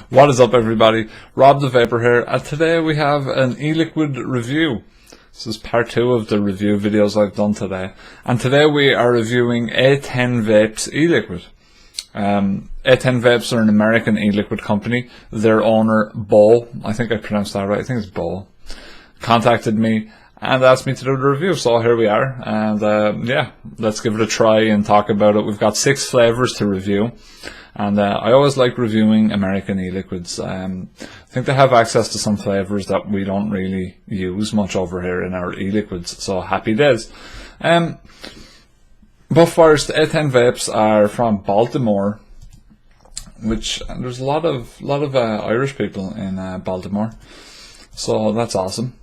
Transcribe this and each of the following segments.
What is up, everybody? Rob the Vapor here, and today we have an e-liquid review. This is part 2 of the review videos I've done today, and today we are reviewing A-10 Vapes e-liquid. A-10 Vapes are an American e-liquid company. Their owner, Bo, I think I pronounced that right, I think it's Bo, contacted me and asked me to do the review, so here we are, and yeah, let's give it a try and talk about it. We've got 6 flavours to review. And I always like reviewing American e-liquids. I think they have access to some flavours that we don't really use much over here in our e-liquids, so happy days. But first, A-10 Vapes are from Baltimore, which there's a lot of Irish people in Baltimore, so that's awesome.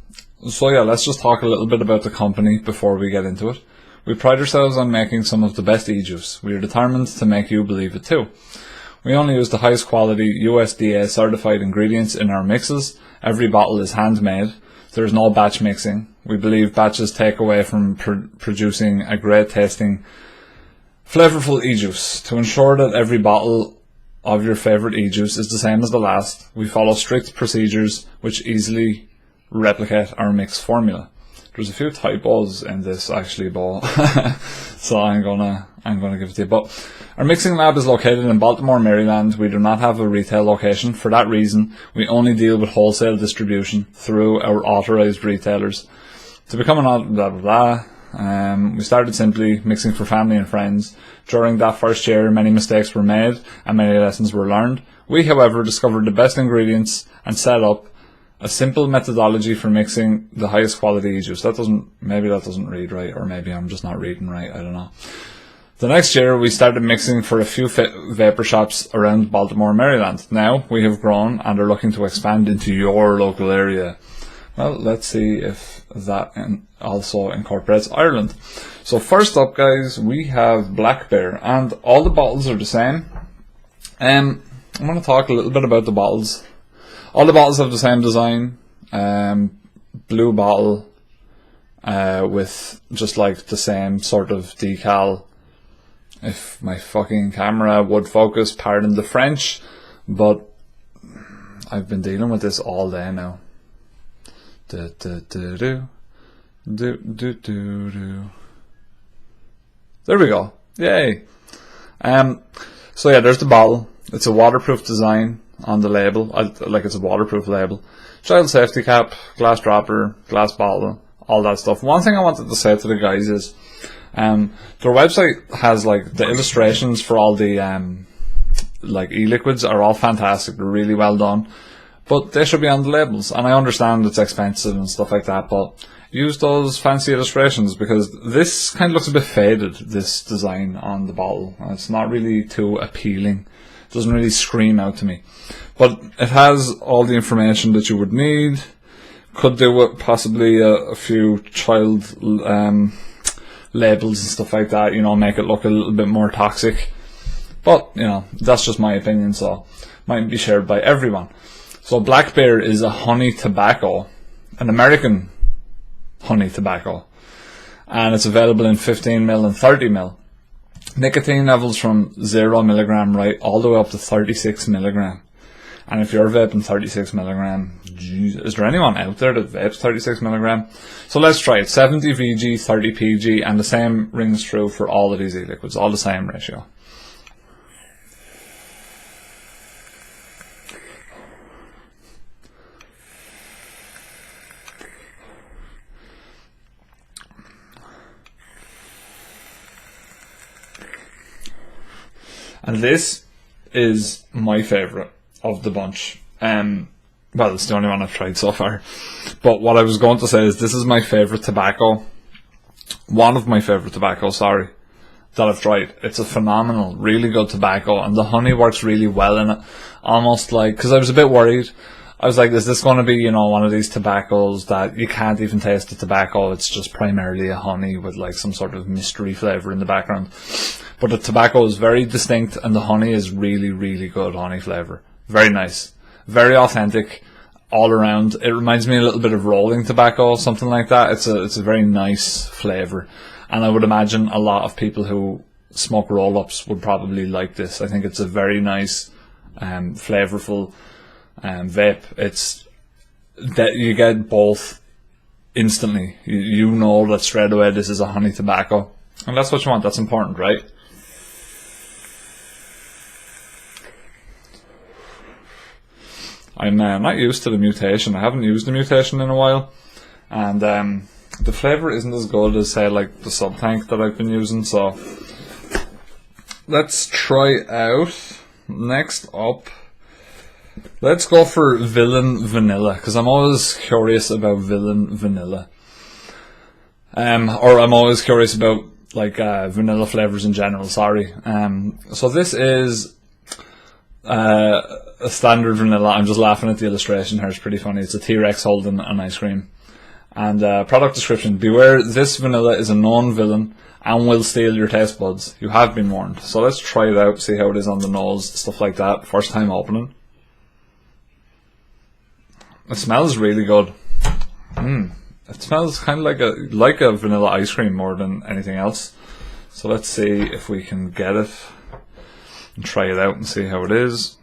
So yeah, let's just talk a little bit about the company before we get into it. We pride ourselves on making some of the best e-juice. We are determined to make you believe it too. We only use the highest quality USDA certified ingredients in our mixes. Every bottle is handmade. There is no batch mixing. We believe batches take away from producing a great tasting, flavorful e-juice. To ensure that every bottle of your favourite e-juice is the same as the last, we follow strict procedures which easily replicate our mix formula. There's a few typos in this actually, Bo. So I'm gonna give it to you. But our mixing lab is located in Baltimore, Maryland. We do not have a retail location. For that reason, we only deal with wholesale distribution through our authorized retailers. To become an blah blah blah, we started simply mixing for family and friends. During that first year, many mistakes were made and many lessons were learned. We, however, discovered the best ingredients and set up a simple methodology for mixing the highest quality e-juice. Maybe that doesn't read right, or maybe I'm just not reading right, I don't know. The next year we started mixing for a few vapor shops around Baltimore, Maryland. Now we have grown and are looking to expand into your local area. Well, let's see if that also incorporates Ireland. So first up, guys, we have Black Bear, and all the bottles are the same. I'm going to talk a little bit about the bottles. All the bottles have the same design, blue bottle with just like the same sort of decal. If my fucking camera would focus, pardon the French, but I've been dealing with this all day now. There we go, yay. So yeah, there's the bottle. It's a waterproof design on the label, like it's a waterproof label. Child safety cap, glass dropper, glass bottle, all that stuff. One thing I wanted to say to the guys is, their website has like the illustrations for all the like e-liquids are all fantastic. They're really well done, but they should be on the labels. And I understand it's expensive and stuff like that, but use those fancy illustrations, because this kind of looks a bit faded, this design on the bottle. It's not really too appealing. It doesn't really scream out to me, but it has all the information that you would need. Could do with possibly a few child labels and stuff like that, you know, make it look a little bit more toxic. But, you know, that's just my opinion, so might be shared by everyone. So Black Bear is a honey tobacco, an American honey tobacco, and it's available in 15ml and 30ml. Nicotine levels from 0 milligram right all the way up to 36 milligram. And if you're vaping 36 milligram, geez, is there anyone out there that vapes 36 milligram? So let's try it. 70 VG, 30 PG, and the same rings true for all of these e-liquids, all the same ratio. And this is my favourite of the bunch. Well, it's the only one I've tried so far. But what I was going to say is this is my favourite tobacco. One of my favourite tobaccos, sorry, that I've tried. It's a phenomenal, really good tobacco, and the honey works really well in it. Almost like, because I was a bit worried. I was like, is this going to be, you know, one of these tobaccos that you can't even taste the tobacco, it's just primarily a honey with like some sort of mystery flavour in the background. But the tobacco is very distinct and the honey is really, really good honey flavour. Very nice. Very authentic all around. It reminds me a little bit of rolling tobacco, something like that. It's a very nice flavour. And I would imagine a lot of people who smoke roll-ups would probably like this. I think it's a very nice flavorful vape. It's that you get both instantly. You know that straight away this is a honey tobacco, and that's what you want. That's important, right? I'm not used to the mutation. I haven't used the mutation in a while, and the flavour isn't as good as, say, like the sub tank that I've been using. So let's try out. Next up, let's go for Villain Vanilla, because I'm always curious about Villain Vanilla. Or I'm always curious about like vanilla flavours in general, sorry. So this is a standard vanilla. I'm just laughing at the illustration here, it's pretty funny. It's a T-Rex holding an ice cream. And product description: beware, this vanilla is a known villain and will steal your taste buds. You have been warned. So let's try it out, see how it is on the nose, stuff like that. First time opening. It smells really good. It smells kind of like a vanilla ice cream more than anything else. So let's see if we can get it and try it out and see how it is.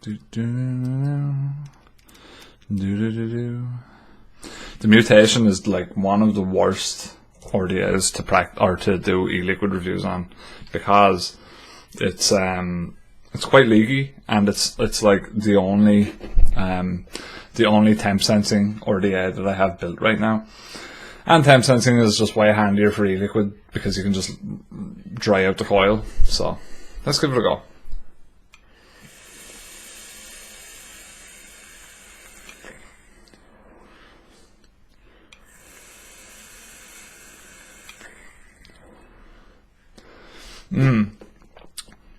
The mutation is like one of the worst RDAs to do e-liquid reviews on, because it's quite leaky, and it's like the only temp sensing RDA that I have built right now. And temp sensing is just way handier for e-liquid because you can just dry out the coil. So let's give it a go.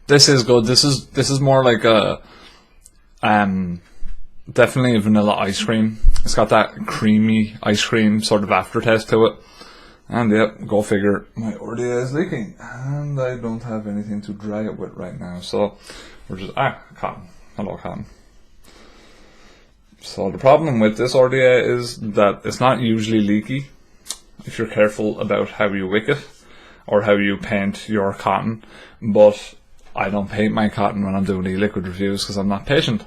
This is good. This is more like a definitely a vanilla ice cream. It's got that creamy ice cream sort of aftertaste to it. And yep, go figure, my RDA is leaking and I don't have anything to dry it with right now. So we're just cotton. Hello, cotton. So the problem with this RDA is that it's not usually leaky if you're careful about how you wick it or how you paint your cotton, but I don't paint my cotton when I'm doing e-liquid reviews because I'm not patient.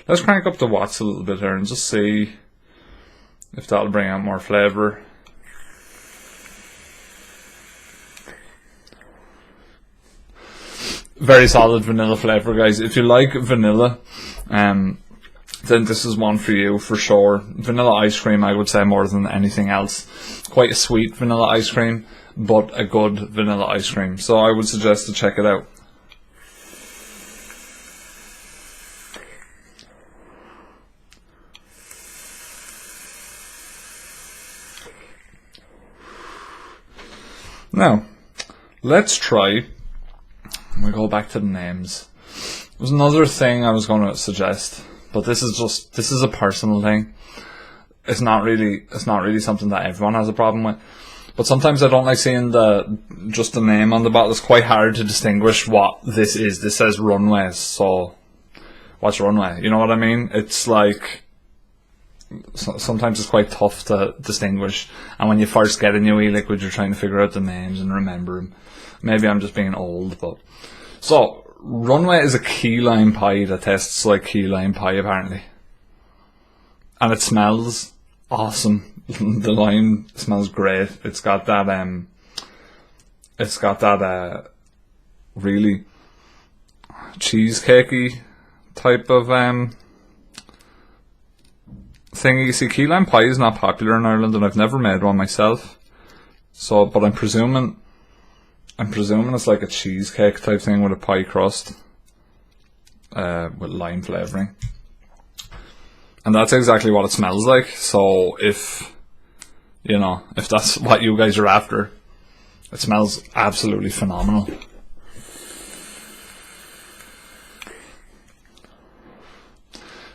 Let's crank up the watts a little bit here and just see if that'll bring out more flavour. Very solid vanilla flavour, guys. If you like vanilla, then this is one for you for sure. Vanilla ice cream, I would say, more than anything else. Quite a sweet vanilla ice cream, but a good vanilla ice cream. So I would suggest to check it out. Now, let's try. We go back to the names. There's another thing I was going to suggest, but this is a personal thing. It's not really something that everyone has a problem with. But sometimes I don't like seeing just the name on the bottle. It's quite hard to distinguish what this is. This says Runways, so what's Runway? You know what I mean? It's like sometimes it's quite tough to distinguish, and when you first get a new e-liquid you're trying to figure out the names and remember them. Maybe I'm just being old, but so Runway is a key lime pie that tastes like key lime pie apparently, and it smells awesome. The lime smells great. It's got that really cheesecakey type of thing. You see, key lime pie is not popular in Ireland, and I've never made one myself. So, but I'm presuming it's like a cheesecake type thing with a pie crust, with lime flavouring, and that's exactly what it smells like. So if that's what you guys are after, it smells absolutely phenomenal.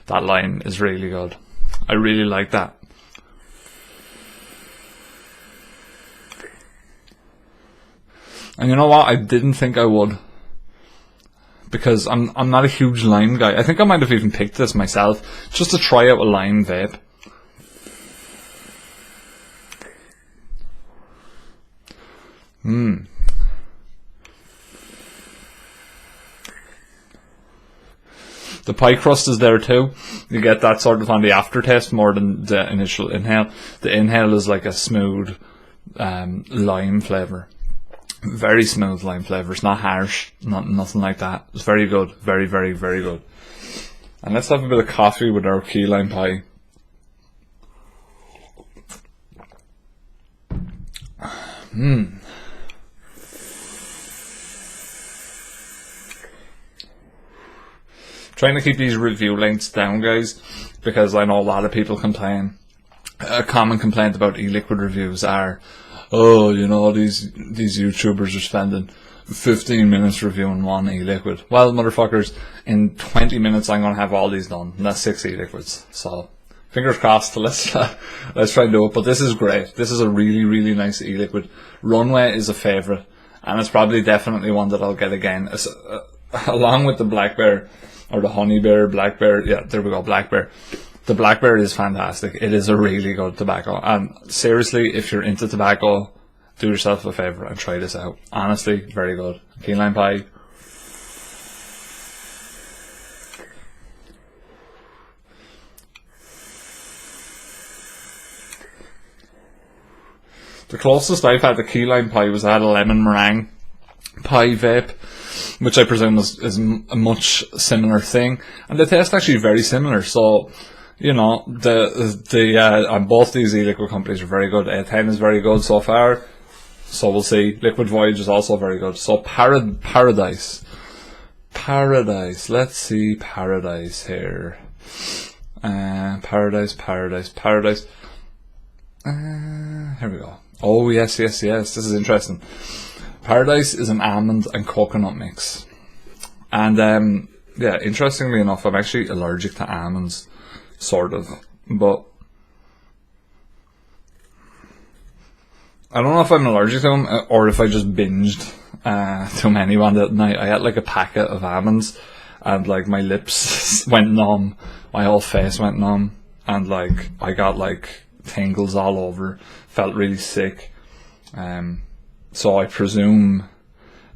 That lime is really good. I really like that. And you know what? I didn't think I would, because I'm not a huge lime guy. I think I might have even picked this myself just to try out a lime vape. The pie crust is there too. You get that sort of on the aftertaste more than the initial inhale. The inhale is like a smooth lime flavour. Very smooth lime flavour. It's not harsh, nothing like that. It's very good. Very, very, very good. And let's have a bit of coffee with our key lime pie. Trying to keep these review lengths down, guys, because I know a lot of people complain. A common complaint about e-liquid reviews are, oh, you know, these YouTubers are spending 15 minutes reviewing one e-liquid. Well, motherfuckers, in 20 minutes I'm going to have all these done, and that's 6 e-liquids. So, fingers crossed, let's try and do it. But this is great. This is a really, really nice e-liquid. Runway is a favourite, and it's probably definitely one that I'll get again. Along with the Black Bear, or the Honey Bear, Black Bear, yeah, there we go, Black Bear. The Black Bear is fantastic. It is a really good tobacco. And seriously, if you're into tobacco, do yourself a favour and try this out. Honestly, very good. Key lime pie. The closest I've had to key lime pie was I had a lemon meringue pie vape, which I presume is a much similar thing, and they taste actually very similar. So, you know, and both these e-liquid companies are very good. A-10 is very good so far, so we'll see. Liquid Voyage is also very good. So Paradise. Let's see Paradise here. Paradise. Here we go. Oh yes. This is interesting. Paradise is an almond and coconut mix. And yeah, interestingly enough, I'm actually allergic to almonds, sort of. But I don't know if I'm allergic to them or if I just binged too many one night. I had like a packet of almonds, and like my lips went numb, my whole face went numb, and like I got like tingles all over, felt really sick. So I presume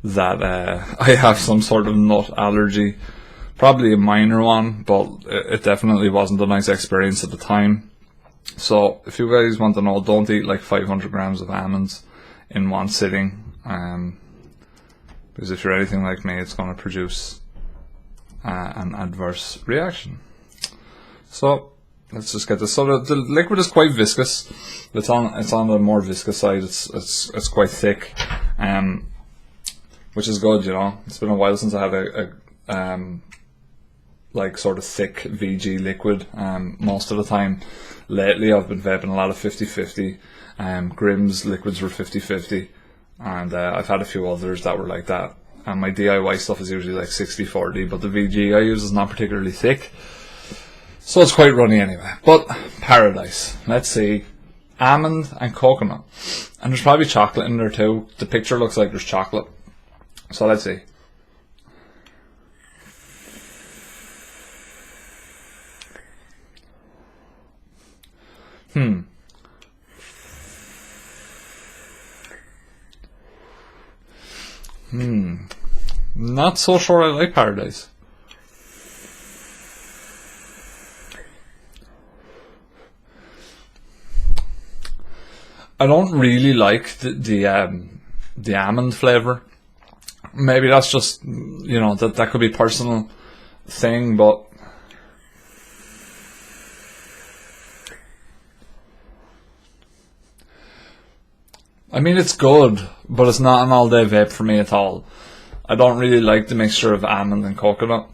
that I have some sort of nut allergy, probably a minor one, but it definitely wasn't a nice experience at the time. So if you guys want to know, don't eat like 500 grams of almonds in one sitting, because if you're anything like me, it's going to produce an adverse reaction. So let's just get this. So the liquid is quite viscous. It's on the more viscous side. It's quite thick, which is good. You know, it's been a while since I had a like sort of thick VG liquid. Most of the time lately I've been vaping a lot of 50-50. Grimm's liquids were 50-50, and I've had a few others that were like that. And my DIY stuff is usually like 60-40, but the VG I use is not particularly thick, so it's quite runny anyway. But Paradise, let's see, almond and coconut, and there's probably chocolate in there too. The picture looks like there's chocolate, so let's see. Not so sure I like Paradise. I don't really like the almond flavour. Maybe that's just, you know, that could be personal thing, but I mean, it's good, but it's not an all-day vape for me at all. I don't really like the mixture of almond and coconut.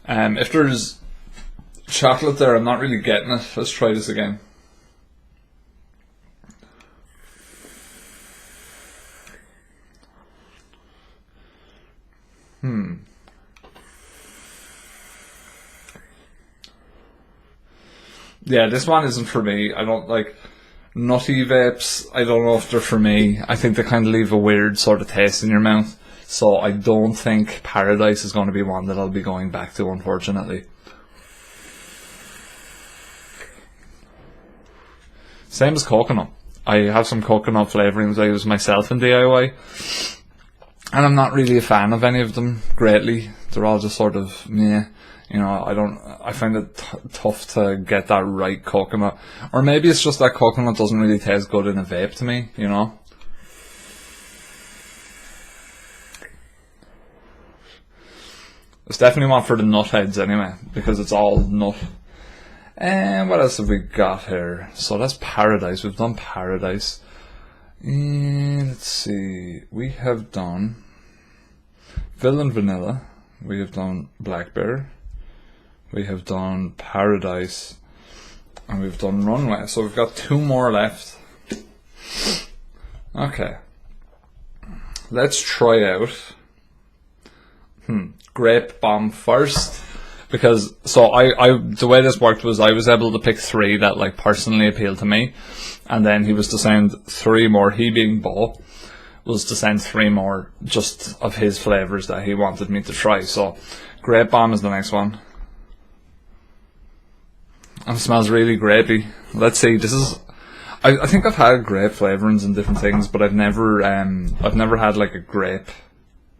If there's chocolate there, I'm not really getting it. Let's try this again. Yeah, this one isn't for me. I don't like nutty vapes. I don't know if they're for me. I think they kind of leave a weird sort of taste in your mouth. So I don't think Paradise is going to be one that I'll be going back to, unfortunately. Same as coconut. I have some coconut flavorings I use myself in DIY, and I'm not really a fan of any of them greatly. They're all just sort of meh. You know, I find it tough to get that right coconut. Or maybe it's just that coconut doesn't really taste good in a vape to me, you know. It's definitely one for the nut heads anyway, because it's all nut. And what else have we got here? So that's Paradise. We've done Paradise. And let's see. We have done Villain Vanilla. We have done Black Bear. We have done Paradise. And we've done Runway. So we've got 2 more left. Okay. Let's try out Grape Bomb first. Because, so the way this worked was I was able to pick 3 that like personally appealed to me. And then he was to send 3 more, he being Bo, was to send 3 more just of his flavors that he wanted me to try. So, Grape Bomb is the next one. And it smells really grapey. Let's see, this is, I think I've had grape flavorings and different things, but I've never had like a grape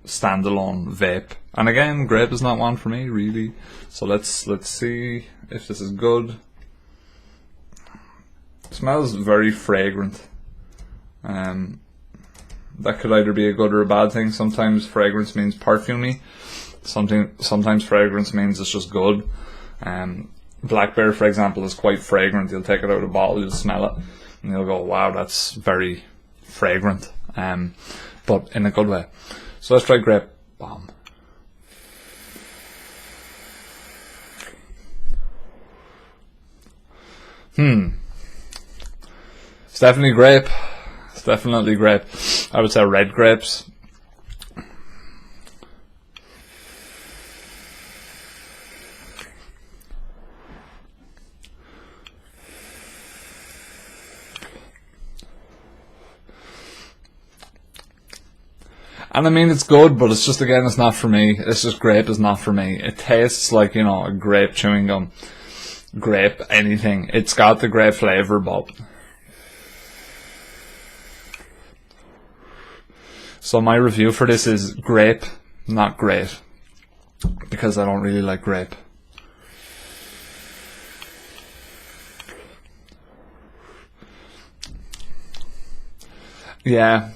standalone vape. And again, grape is not one for me really. So let's see if this is good. It smells very fragrant. That could either be a good or a bad thing. Sometimes fragrance means perfumey. Sometimes fragrance means it's just good. Black Bear, for example, is quite fragrant. You'll take it out of the bottle, you'll smell it, and you'll go, wow, that's very fragrant. But in a good way. So let's try Grape Bomb. It's definitely grape. It's definitely grape. I would say red grapes. And I mean, it's good, but it's just, again, it's not for me. It's just grape is not for me. It tastes like, you know, a grape chewing gum. Grape, anything. It's got the grape flavour, but... So my review for this is grape, not great. Because I don't really like grape. Yeah.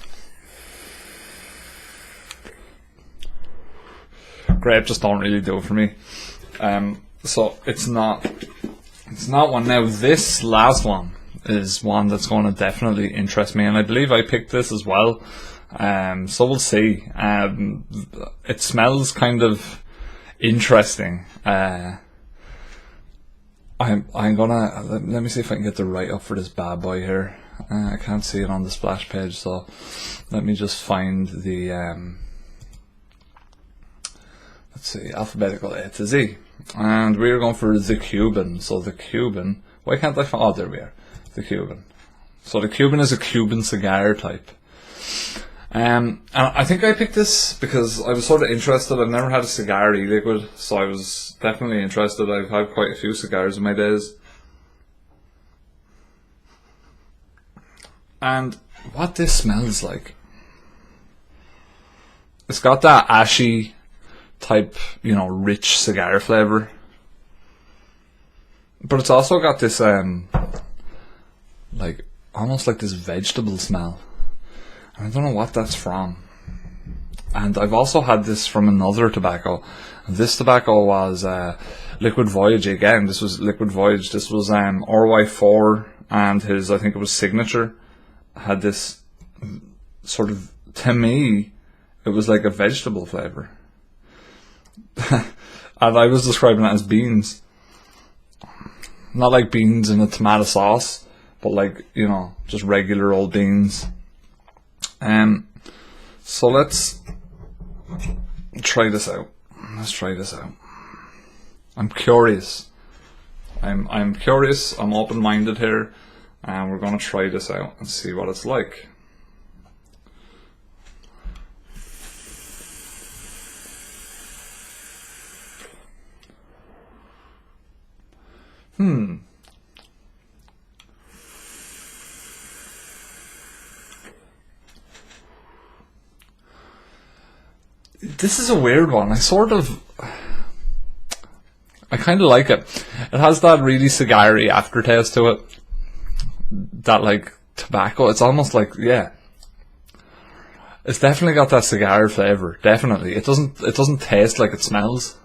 Grape just don't really do it for me. So it's not one. Now this last one is one that's going to definitely interest me, and I believe I picked this as well. So we'll see. It smells kind of interesting. I'm gonna let me see if I can get the write up for this bad boy here. I can't see it on the splash page, so let me just find the let's see, alphabetical A to Z. And we're going for the Cuban. So the Cuban, why can't I find, oh there we are, the Cuban. So the Cuban is a Cuban cigar type. And I think I picked this because I was sort of interested. I've never had a cigar e-liquid, so I was definitely interested. I've had quite a few cigars in my days. And what this smells like, it's got that ashy type, you know, rich cigar flavour, but it's also got this like almost like this vegetable smell. I don't know what that's from. And I've also had this from another tobacco. This tobacco was Liquid Voyage again. This was Liquid Voyage. This was RY4, and his, I think it was Signature, had this sort of, to me, it was like a vegetable flavour. And I was describing it as beans. Not like beans in a tomato sauce, but like, you know, just regular old beans. So let's try this out. Let's try this out. I'm curious. I'm curious. I'm open-minded here, and we're gonna try this out and see what it's like. This is a weird one. I kind of like it. It has that really cigar-y aftertaste to it. That like tobacco. It's almost like, yeah. It's definitely got that cigar flavour. Definitely. It doesn't taste like it smells.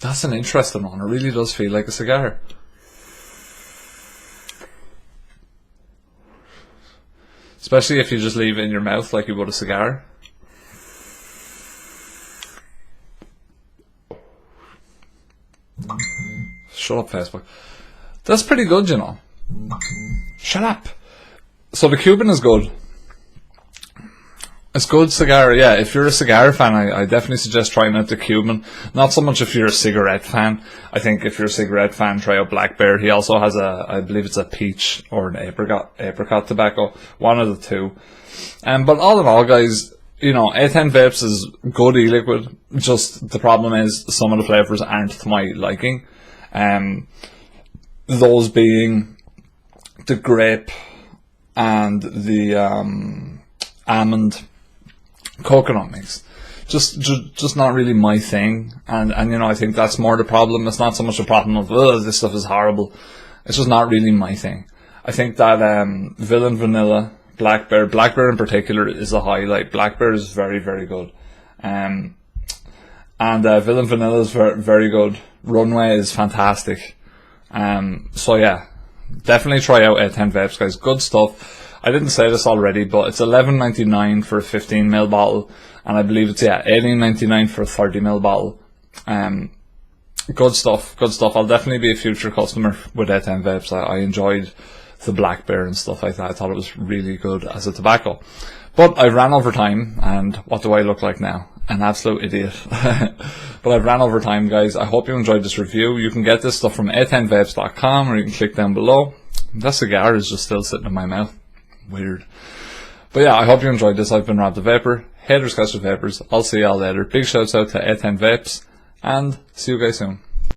That's an interesting one. It really does feel like a cigar. Especially if you just leave it in your mouth like you would a cigar. Shut up, Facebook. That's pretty good, you know. Shut up. So the Cuban is good. It's good cigar, yeah. If you're a cigar fan, I definitely suggest trying out the Cuban. Not so much if you're a cigarette fan. I think if you're a cigarette fan, try out Black Bear. He also has I believe it's a peach or an apricot tobacco. One of the two. But all in all, guys, you know, A-10 Vapes is good e-liquid. Just the problem is some of the flavours aren't to my liking. Those being the grape and the almond coconut mix. Just not really my thing. And you know, I think that's more the problem. It's not so much a problem of, oh, this stuff is horrible. It's just not really my thing. I think that Villain Vanilla, Black Bear in particular is a highlight. Black Bear is very, very good. And Villain Vanilla is very, very good. Runway is fantastic. So yeah, definitely try out A-10 Vapes, guys. Good stuff. I didn't say this already, but it's $11.99 for a 15ml bottle, and I believe it's $18.99 for a 30ml bottle. Good stuff. Good stuff. I'll definitely be a future customer with A-10 Vapes. I enjoyed the Black Bear and stuff like that. I thought it was really good as a tobacco. But I ran over time, and what do I look like now? An absolute idiot. But I've ran over time, guys. I hope you enjoyed this review. You can get this stuff from a10vapes.com, or you can click down below. That cigar is just still sitting in my mouth. Weird. But yeah, I hope you enjoyed this. I've been Rob the Vapor. Haters catch the vapors. I'll see y'all later. Big shouts out to A-10 Vapes, and see you guys soon.